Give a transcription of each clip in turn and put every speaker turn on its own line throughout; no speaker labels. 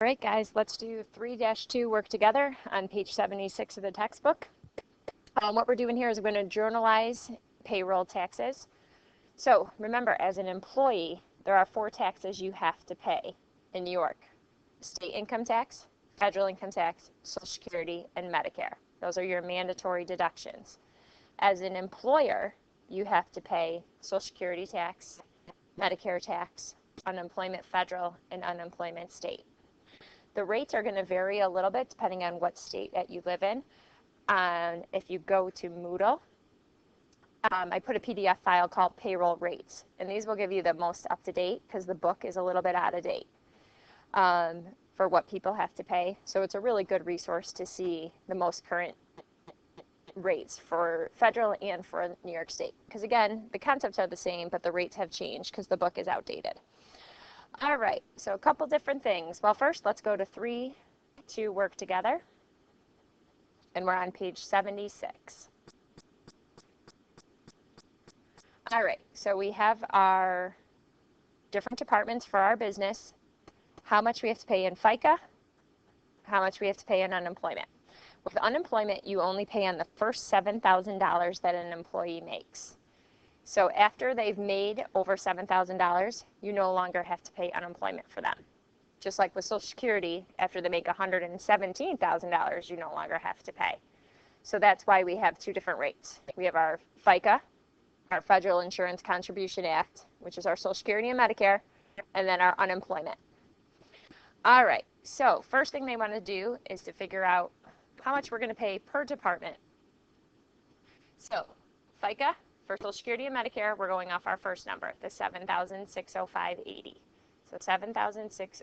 All right, guys, let's do 3-2 work together on page 76 of the textbook. What we're doing here is we're going to journalize payroll taxes. So remember, as an employee, there are 4 taxes you have to pay in New York: state income tax, federal income tax, Social Security, and Medicare. Those are your mandatory deductions. As an employer, you have to pay Social Security tax, Medicare tax, unemployment federal, and unemployment state. The rates are going to vary a little bit depending on what state that you live in. If you go to Moodle, I put a PDF file called Payroll Rates, and these will give you the most up-to-date because the book is a little bit out of date for what people have to pay. So it's a really good resource to see the most current rates for federal and for New York State. Because again, the concepts are the same, but the rates have changed because the book is outdated. All right, so a couple different things. Well, first, let's go to 3-2 work together. And we're on page 76. All right, so we have our different departments for our business, how much we have to pay in FICA, how much we have to pay in unemployment. With unemployment, you only pay on the first $7,000 that an employee makes. So after they've made over $7,000, you no longer have to pay unemployment for them. Just like with Social Security, after they make $117,000, you no longer have to pay. So that's why we have 2 different rates. We have our FICA, our Federal Insurance Contribution Act, which is our Social Security and Medicare, and then our unemployment. All right, so first thing they want to do is to figure out how much we're going to pay per department. So FICA, for Social Security and Medicare, we're going off our first number, the $7,605.80. So $7,600,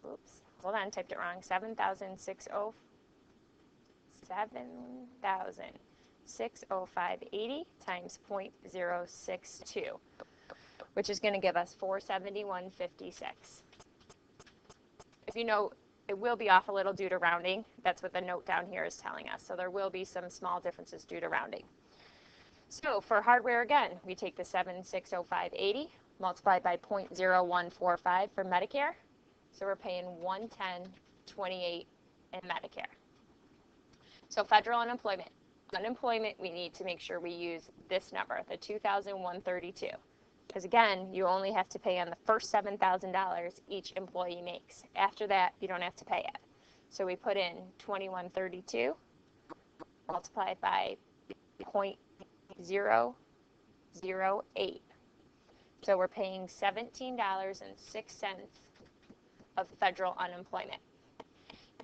oops, hold on, typed it wrong, $7,605.80 times 0.062, which is going to give us $471.56. If you know, it will be off a little due to rounding. That's what the note down here is telling us. So there will be some small differences due to rounding. So for hardware, again, we take the $7,605.80 multiplied by 0.0145 for Medicare. So we're paying $110.28 in Medicare. So federal unemployment. Unemployment, we need to make sure we use this number, the $2,132. Because again, you only have to pay on the first $7,000 each employee makes. After that, you don't have to pay it. So we put in $2,132 multiplied by 0.008. So we're paying $17.06 of federal unemployment.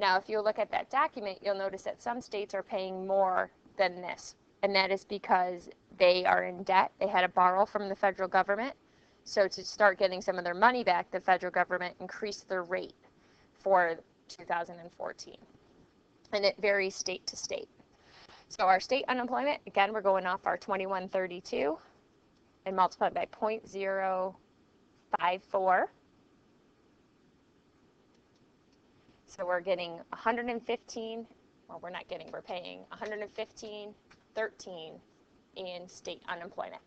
Now, if you look at that document, you'll notice that some states are paying more than this, and that is because they are in debt. They had to borrow from the federal government. So to start getting some of their money back, the federal government increased their rate for 2014. And it varies state to state. So our state unemployment, again, we're going off our $2,132 and multiplied by 0.054. So we're getting 115, well, we're not getting, we're paying 115.13 in state unemployment.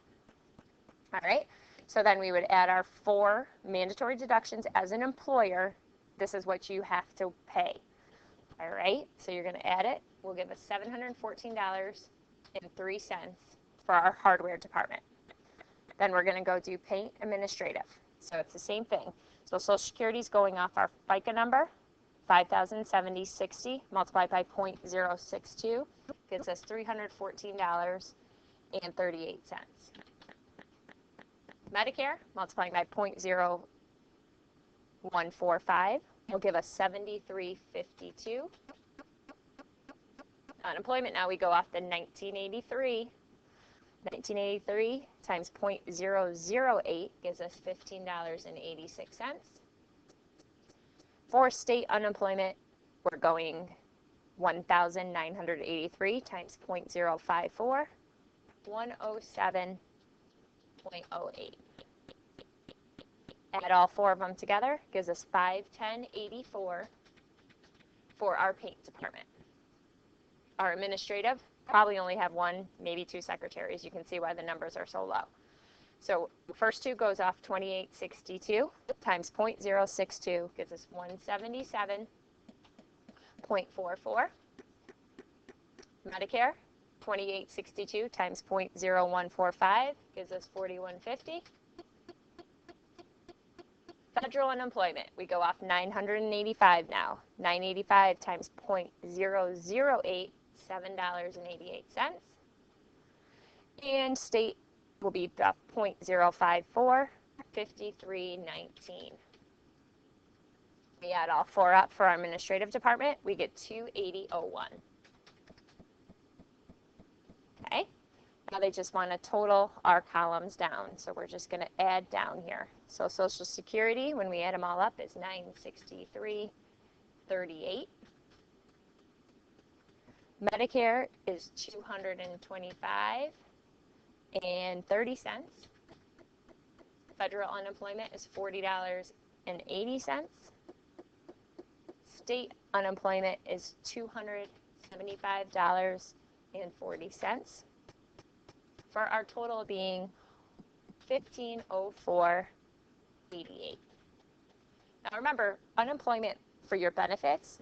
All right, so then we would add our 4 mandatory deductions as an employer. This is what you have to pay. All right, so you're going to add it. Will give us $714.03 for our hardware department. Then we're going to go do paint administrative. So it's the same thing. So Social Security is going off our FICA number, 5,070.60 multiplied by 0.062 gives us $314.38. Medicare, multiplying by 0.0145 will give us $73.52. Unemployment, now we go off the 1983. 1983 times 0.008 gives us $15.86. For state unemployment, we're going 1,983 times 0.054, 107.08. Add all 4 of them together, gives us 510.84 for our paint department. Our administrative, probably only have 1, maybe 2 secretaries. You can see why the numbers are so low. So first two goes off 2862 times 0.062 gives us 177.44. Medicare, 2862 times 0.0145 gives us 4150. Federal unemployment, we go off 985 now. 985 times 0.008, $7.88. And state will be the 0.054, 53.19. We add all four up for our administrative department, we get 280.01. Okay, now they just want to total our columns down, so we're just going to add down here. So Social Security, when we add them all up, is 963.38. Medicare is 225.30. Federal unemployment is $40.80. State unemployment is $275.40. For our total being $1504.88. Now remember, unemployment for your benefits,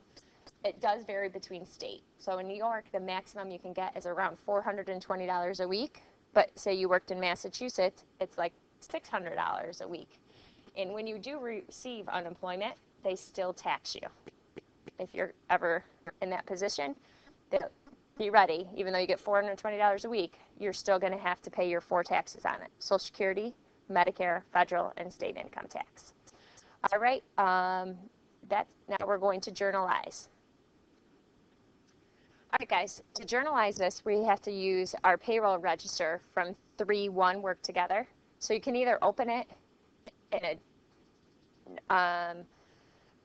it does vary between state. So in New York, the maximum you can get is around $420 a week. But say you worked in Massachusetts, it's like $600 a week. And when you do receive unemployment, they still tax you. If you're ever in that position, be ready. Even though you get $420 a week, you're still going to have to pay your 4 taxes on it. Social Security, Medicare, federal, and state income tax. All right, now we're going to journalize. All right, guys, to journalize this, we have to use our payroll register from 3-1 work together. So you can either open it in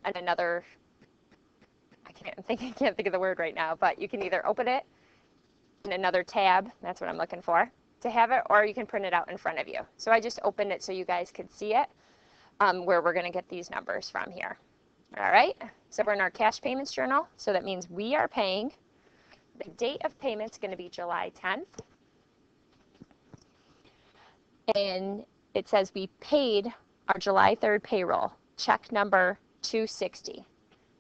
another, I can't think of the word right now, but you can either open it in another tab, that's what I'm looking for, to have it, or you can print it out in front of you. So I just opened it so you guys could see it, where we're going to get these numbers from here. All right, so we're in our cash payments journal, so that means we are paying. The date of payment is going to be July 10th. And it says we paid our July 3rd payroll, check number 260.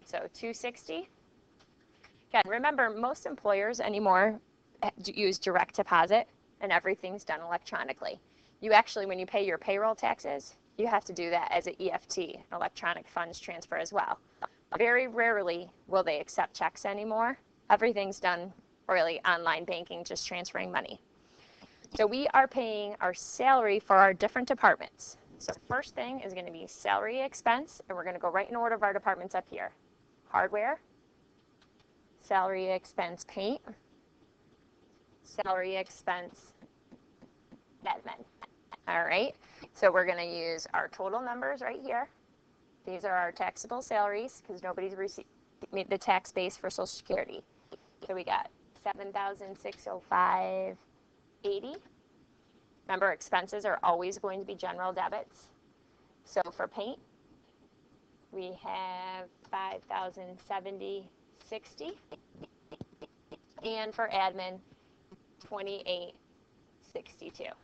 So 260. Again, remember, most employers anymore use direct deposit, and everything's done electronically. You actually, when you pay your payroll taxes, you have to do that as an EFT, an electronic funds transfer as well. Very rarely will they accept checks anymore. Everything's done really online banking, just transferring money. So we are paying our salary for our different departments. So first thing is going to be salary expense, and we're going to go right in order of our departments up here. Hardware, salary expense paint, salary expense admin. All right, so we're going to use our total numbers right here. These are our taxable salaries because nobody's made the tax base for Social Security. So we got $7,605.80. Remember, expenses are always going to be general debits. So for paint, we have $5,070.60. And for admin, $28.62.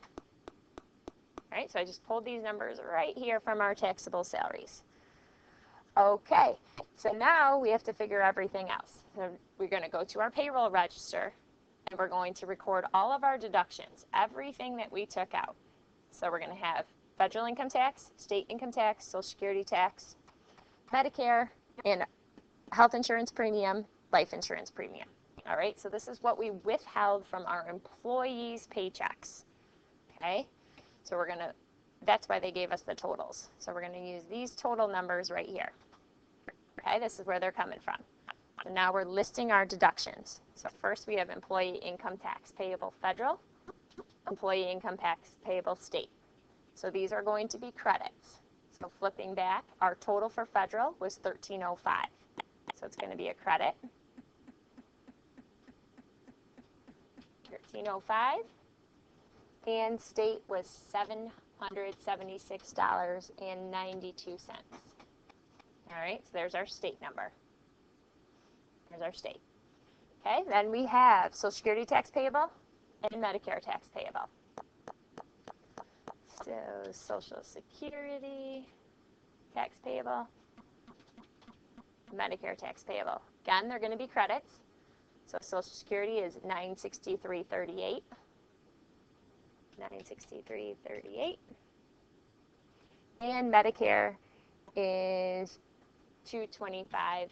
All right, so I just pulled these numbers right here from our taxable salaries. Okay, so now we have to figure everything else. So we're going to go to our payroll register, and we're going to record all of our deductions, everything that we took out. So we're going to have federal income tax, state income tax, Social Security tax, Medicare, and health insurance premium, life insurance premium. All right, so this is what we withheld from our employees' paychecks. Okay, so we're going to, that's why they gave us the totals. So we're going to use these total numbers right here. Okay, this is where they're coming from. So now we're listing our deductions. So first we have employee income tax payable federal, employee income tax payable state. So these are going to be credits. So flipping back, our total for federal was $1,305. So it's going to be a credit. $1,305. And state was $776.92. All right, so there's our state number. There's our state. Okay, then we have Social Security tax payable and Medicare tax payable. So Social Security tax payable, Medicare tax payable. Again, they're going to be credits. So Social Security is $963.38. $963.38. And Medicare is $225.31.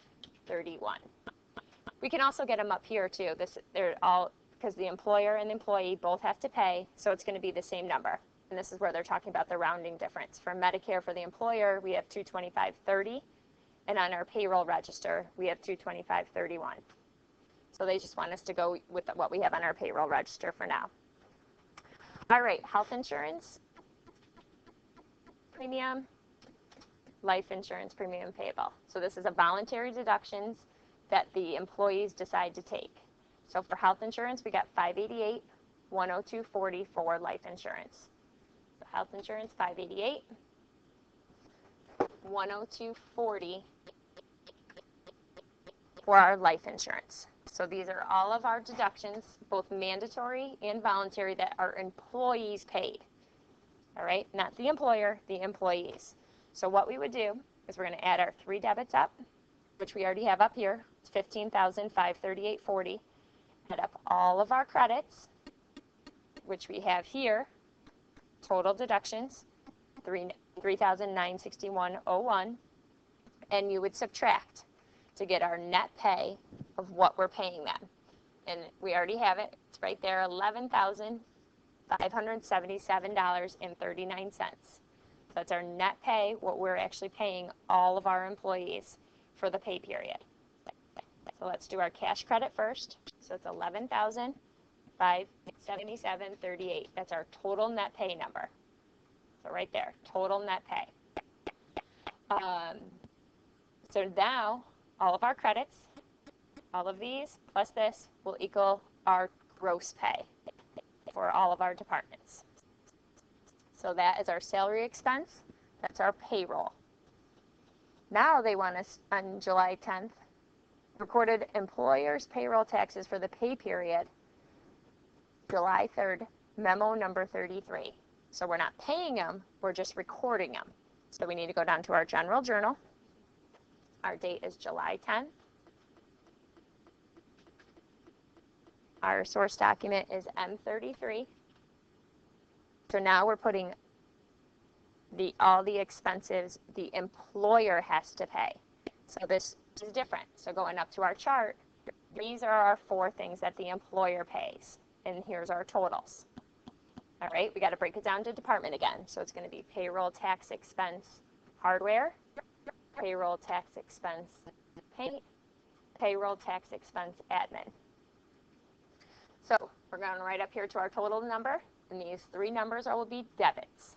We can also get them up here too. They're all, because the employer and the employee both have to pay, so it's going to be the same number. And this is where they're talking about the rounding difference. For Medicare for the employer, we have $225.30, and on our payroll register, we have $225.31. So they just want us to go with what we have on our payroll register for now. All right, health insurance premium, life insurance premium payable. So this is a voluntary deductions that the employees decide to take. So for health insurance, we got $588, $102.40 for life insurance. So health insurance, $588, $102.40 for our life insurance. So these are all of our deductions, both mandatory and voluntary, that our employees paid. All right, not the employer, the employees. So what we would do is we're going to add our 3 debits up, which we already have up here. It's $15,538.40. Add up all of our credits, which we have here. Total deductions, $3,961.01, and you would subtract to get our net pay of what we're paying them. And we already have it. It's right there, $11,577.39. So that's our net pay, what we're actually paying all of our employees for the pay period. So let's do our cash credit first. So it's $11,577.38. That's our total net pay number. So right there, total net pay. So now all of our credits, all of these plus this will equal our gross pay for all of our departments. So that is our salary expense. That's our payroll. Now they want us on July 10th, recorded employers' payroll taxes for the pay period, July 3rd, memo number 33. So we're not paying them, we're just recording them. So we need to go down to our general journal. Our date is July 10th. Our source document is M33. So now we're putting all the expenses the employer has to pay. So this is different. So going up to our chart, these are our 4 things that the employer pays. And here's our totals. All right, we got to break it down to department again. So it's going to be payroll tax expense hardware, payroll tax expense paint, payroll tax expense admin. So we're going right up here to our total number, and these 3 numbers will be debits.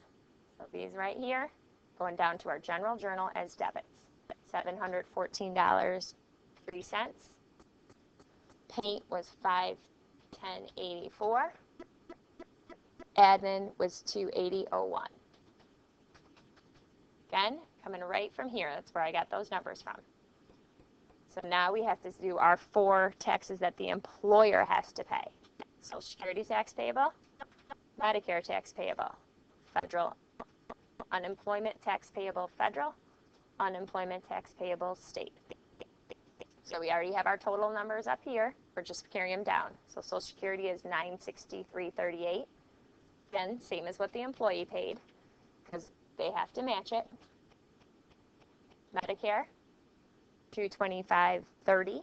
So these right here, going down to our general journal as debits. $714.03. Paint was $510.84. Admin was $280.01. Again, coming right from here. That's where I got those numbers from. So now we have to do our 4 taxes that the employer has to pay. Social Security tax payable, Medicare tax payable, federal unemployment tax payable federal, unemployment tax payable state. So we already have our total numbers up here. We're just carrying them down. So Social Security is $963.38. Again, same as what the employee paid, because they have to match it. Medicare, $225.30.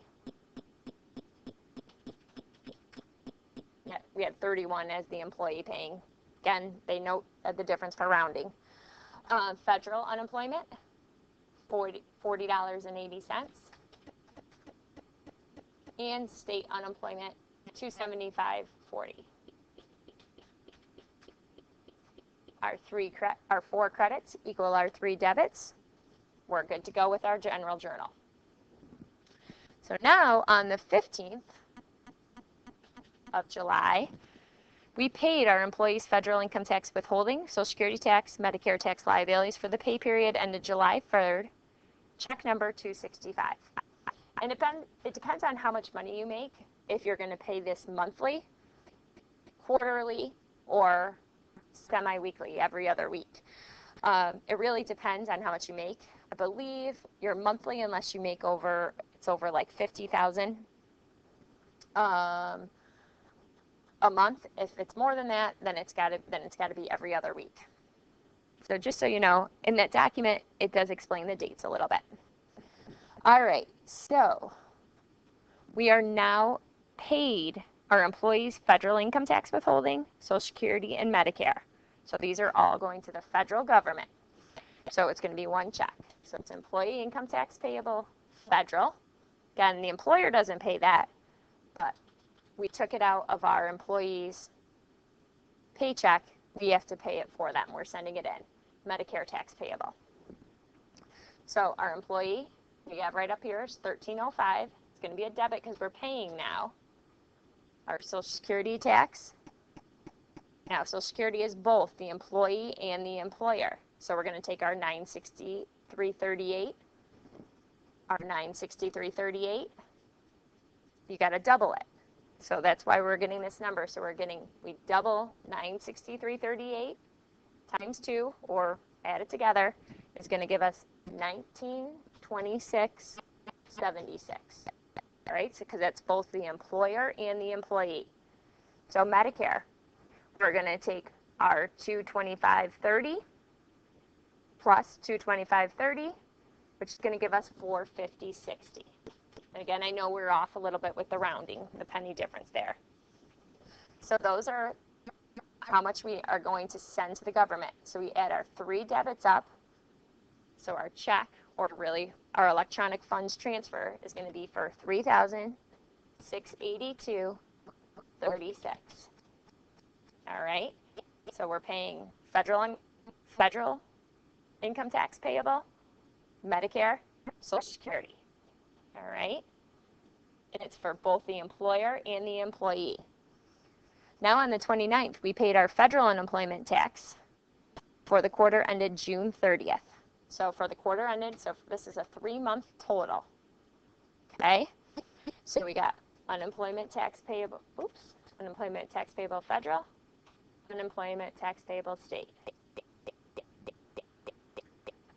Yeah, we had 31 as the employee paying. Again, they note the difference for rounding. Federal unemployment, $40.80. And state unemployment, $275.40. Our 4 credits equal our 3 debits. We're good to go with our general journal. So now on the 15th of July, we paid our employees federal income tax withholding, Social Security tax, Medicare tax liabilities for the pay period ended July 3rd, check number 265. And it depends on how much money you make, if you're going to pay this monthly, quarterly, or semi-weekly, every other week. It really depends on how much you make. I believe your monthly, unless you make over, it's over like 50,000 a month. If it's more than that, then it's got to be every other week. So just so you know, in that document, it does explain the dates a little bit. All right, so we are now paid our employees' federal income tax withholding, Social Security, and Medicare. So these are all going to the federal government. So it's going to be one check. So it's employee income tax payable, federal. Again, the employer doesn't pay that, but we took it out of our employees' paycheck. We have to pay it for them. We're sending it in. Medicare tax payable. So our employee, we have right up here is $13.05. It's going to be a debit because we're paying now. Our Social Security tax. Now, Social Security is both the employee and the employer. So we're going to take our $963.38, our $963.38. You got to double it. So that's why we're getting this number. So we double $963.38 times 2, or add it together, is going to give us $1926.76. All right, so because that's both the employer and the employee. So Medicare, we're going to take our $225.30 plus $225.30, which is going to give us $450.60. And again, I know we're off a little bit with the rounding, the penny difference there. So those are how much we are going to send to the government. So we add our 3 debits up. So our check, or really our electronic funds transfer, is going to be for $3,682.36. All right. So we're paying federal income tax payable, Medicare, Social Security. All right. And it's for both the employer and the employee. Now on the 29th, we paid our federal unemployment tax for the quarter ended June 30th. So for the quarter ended, so this is a 3-month total. Okay. So we got unemployment tax payable, unemployment tax payable federal, unemployment tax payable state.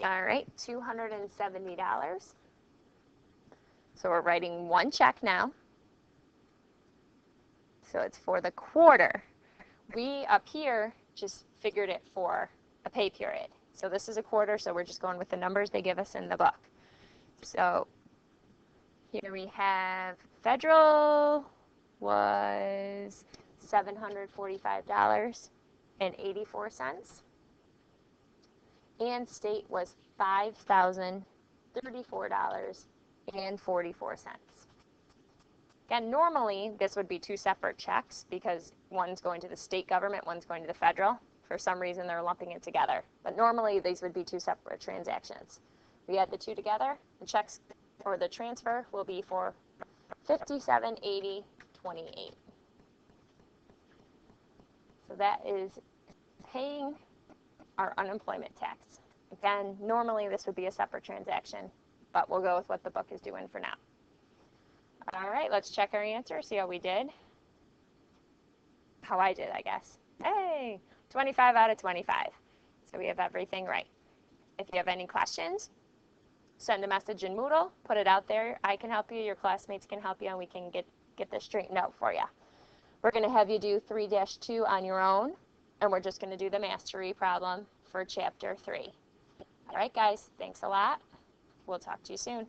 All right, $270. So we're writing one check now. So it's for the quarter. We up here just figured it for a pay period. So this is a quarter, so we're just going with the numbers they give us in the book. So here we have federal was $745.84. And state was $5,034.44. Again, normally this would be 2 separate checks because one's going to the state government, one's going to the federal. For some reason, they're lumping it together. But normally these would be 2 separate transactions. We add the 2 together. The checks or the transfer will be for $57.80.28. So that is paying our unemployment tax. Again, normally this would be a separate transaction, but we'll go with what the book is doing for now. All right, let's check our answer, see how we did. How I did, I guess. Hey, 25 out of 25. So we have everything right. If you have any questions, send a message in Moodle, put it out there. I can help you, your classmates can help you, and we can get this straightened out for you. We're going to have you do 3-2 on your own, and we're just going to do the mastery problem for chapter 3. All right, guys, thanks a lot. We'll talk to you soon.